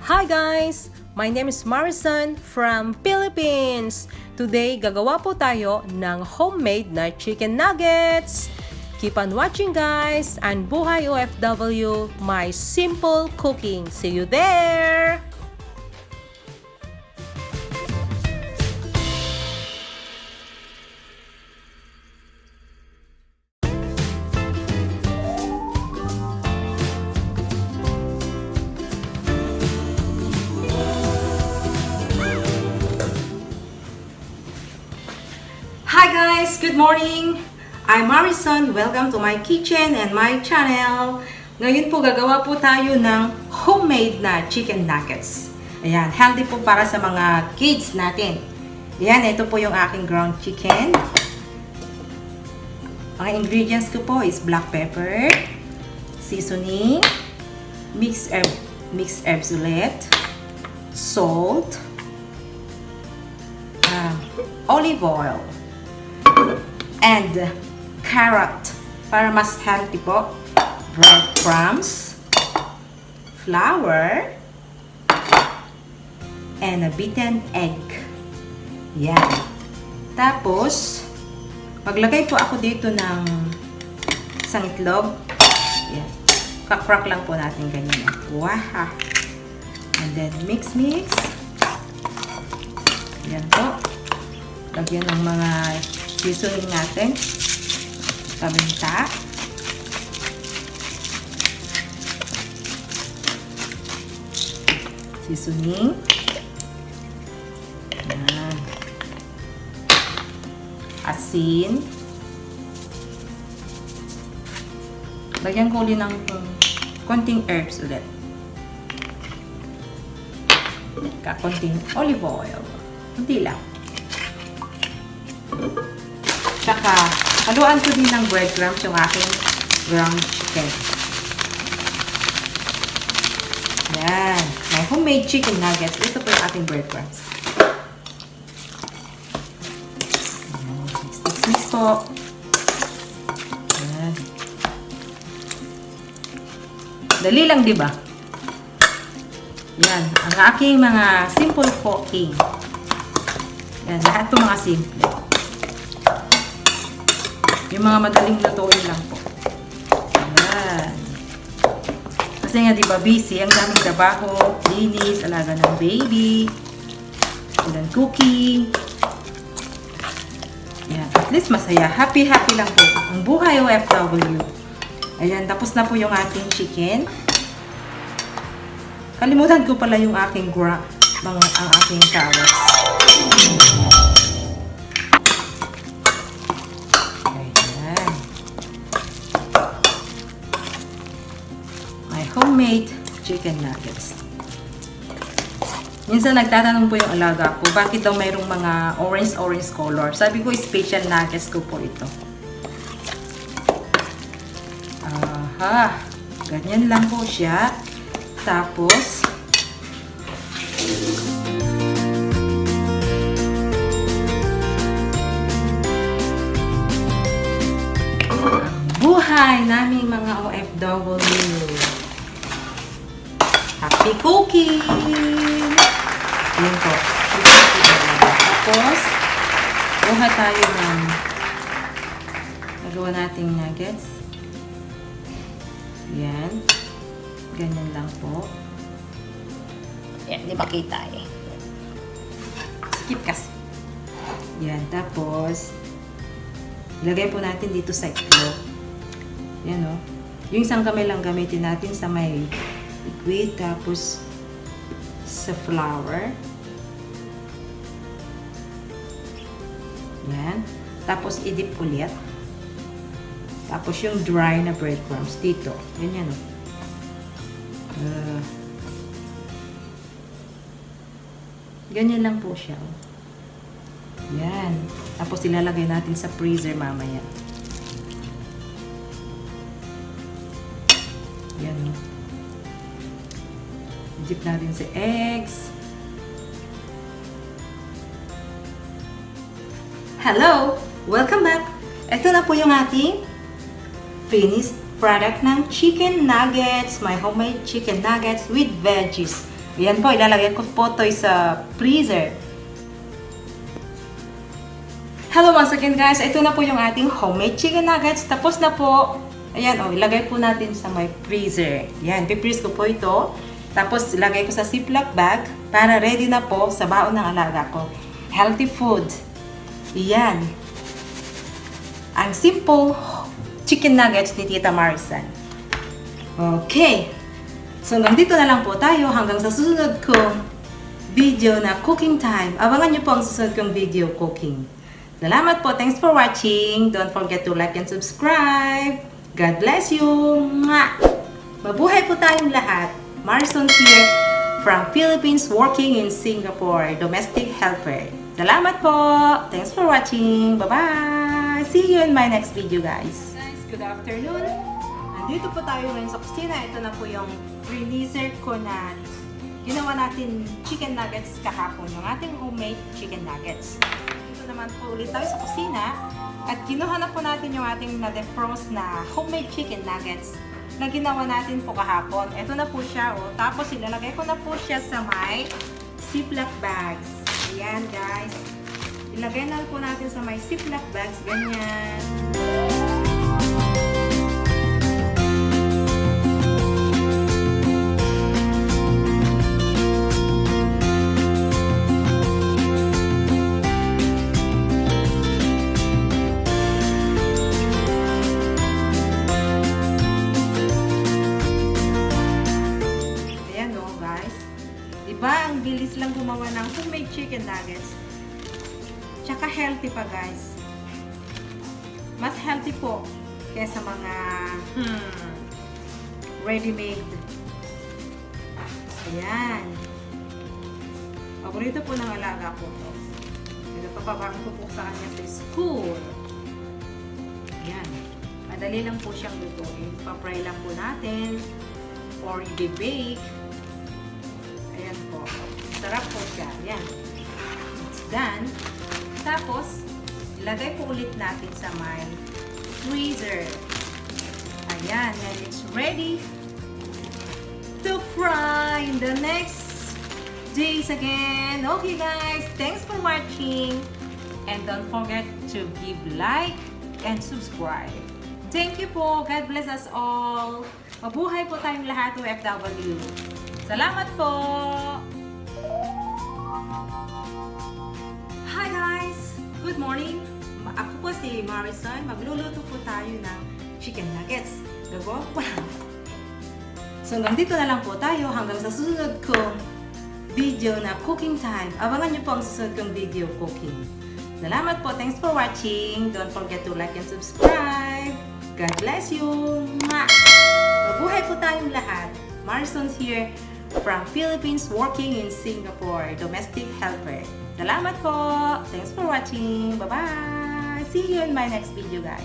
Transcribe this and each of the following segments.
Hi guys! My name is Marison from Philippines. Today, gagawa po tayo ng homemade na chicken nuggets. Keep on watching guys, and buhay OFW, my simple cooking. See you there! Hi guys! Good morning! I'm Marison. Welcome to my kitchen and my channel. Ngayon po gagawa po tayo ng homemade na chicken nuggets. Ayan, healthy po para sa mga kids natin. Ayan, ito po yung aking ground chicken. Ang ingredients ko po is black pepper, seasoning, mixed herbs ulit, salt, olive oil, and carrot para mas healthy po, breadcrumbs, flour, and a beaten egg. Yan. Tapos, maglagay po ako dito ng isang itlog. Yan. Kakrak lang po natin ganyan. Wow! And then, mix. Yan po. Lagyan ng mga seasoning natin. Paminta. Seasoning. Ayan. Asin. Lagyan ko ulit ng konting herbs ulit. Konting olive oil. Kunti lang. Tsaka, haluan ko din ng breadcrumbs yung aking ground chicken. Yan. My homemade chicken nuggets. Ito po yung aking breadcrumbs. Mix po. Yan. Dali lang, di ba? Yan. Ang aking mga simple cooking. Yan. Lahat po mga simple. Yung mga madaling lutuin lang po. Ayan. Kasi nga diba busy, ang daming trabaho, linis, alaga ng baby, ulan cooking. Ayan. At least masaya. Happy lang po. Ang buhay OFW. Ayan. Tapos na po yung ating chicken. Kalimutan ko pala yung aking ang aking carrots. Homemade chicken nuggets. Minsan nagtatanong po yung alaga ko, bakit daw mayroong mga orange color. Sabi ko, special nuggets ko po ito. Aha, ganyan lang po siya. Tapos, buhay naming mga OFW. Happy cooking! Yun po. Tapos, buha tayo ng nagawa nating nuggets. Yan. Ganyan lang po. Yan, di makita eh. Skip kasi. Yan. Tapos, ilagay po natin dito sa itlog. Yan o. Yung isang kamay lang gamitin natin sa may liquid, tapos sa flour. Yan. Tapos i-dip ulit. Tapos yung dry na breadcrumbs dito. Ganyan o. Ganyan lang po siya. Yan. Tapos ilalagay natin sa freezer mamaya. Yan o. Dip natin sa eggs. Hello! Welcome back! Ito na po yung ating finished product ng chicken nuggets. My homemade chicken nuggets with veggies. Ayan po, ilalagay ko po ito sa freezer. Hello once again guys, ito na po yung ating homemade chicken nuggets. Tapos na po. Ayan o, ilagay po natin sa my freezer. Ayan, pipreeze ko po ito. Tapos ilagay ko sa ziploc bag para ready na po sa baon ng alaga ko. Healthy food. Ayan. Ang simple chicken nuggets ni Tita Marisan. Okay. So hanggang dito na lang po tayo hanggang sa susunod kong video na cooking time. Abangan niyo po ang susunod kong video cooking. Salamat po. Thanks for watching. Don't forget to like and subscribe. God bless you. Mwah! Mabuhay po tayong lahat. Marison here from Philippines working in Singapore. Domestic helper. Salamat po. Thanks for watching. Bye-bye. See you in my next video guys. Guys, good afternoon. Nandito po tayo ngayon sa kusina. Ito na po yung freezer ko na ginawa natin chicken nuggets kahapon. Yung ating homemade chicken nuggets. Dito naman po ulit tayo sa kusina. At kinuha na po natin yung ating na-defrost na homemade chicken nuggets na ginawa natin po kahapon. Ito na po siya. Oh. Tapos ilalagay ko na po siya sa may ziploc bags. Ayan guys. Ilagay na po natin sa may ziploc bags. Ganyan. Diba, ang bilis lang gumawa ng homemade chicken nuggets. Tsaka healthy pa guys. Mas healthy po kaysa mga ready-made. Ayan. Paborito po ng alaga ko to. Pinapapabang ko po sa kanya sa school. Ayan. Madali lang po siyang lutuin. Papry lang po natin or i-bake. Ayan po. Sarap po siya. Ayan. It's done. Tapos, ilagay po ulit natin sa my freezer. Ayan. And it's ready to fry in the next days again. Okay guys. Thanks for watching. And don't forget to give like and subscribe. Thank you po. God bless us all. Mabuhay po tayong lahat OFW. Salamat po! Hi guys! Good morning! Ako po si Marison. Magluluto po tayo ng chicken nuggets. Gagawa ko pa. So hanggang dito na lang po tayo hanggang sa susunod kong video na cooking time. Abangan niyo po ang susunod kong video cooking. Salamat po! Thanks for watching! Don't forget to like and subscribe. God bless you! Mabuhay po tayong lahat. Marison's here from Philippines working in Singapore. Domestic helper. Salamat po! Thanks for watching! Bye-bye! See you in my next video guys!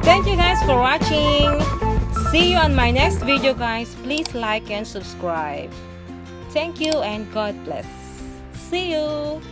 Thank you guys for watching! See you on my next video guys. Please like and subscribe. Thank you and God bless. See you!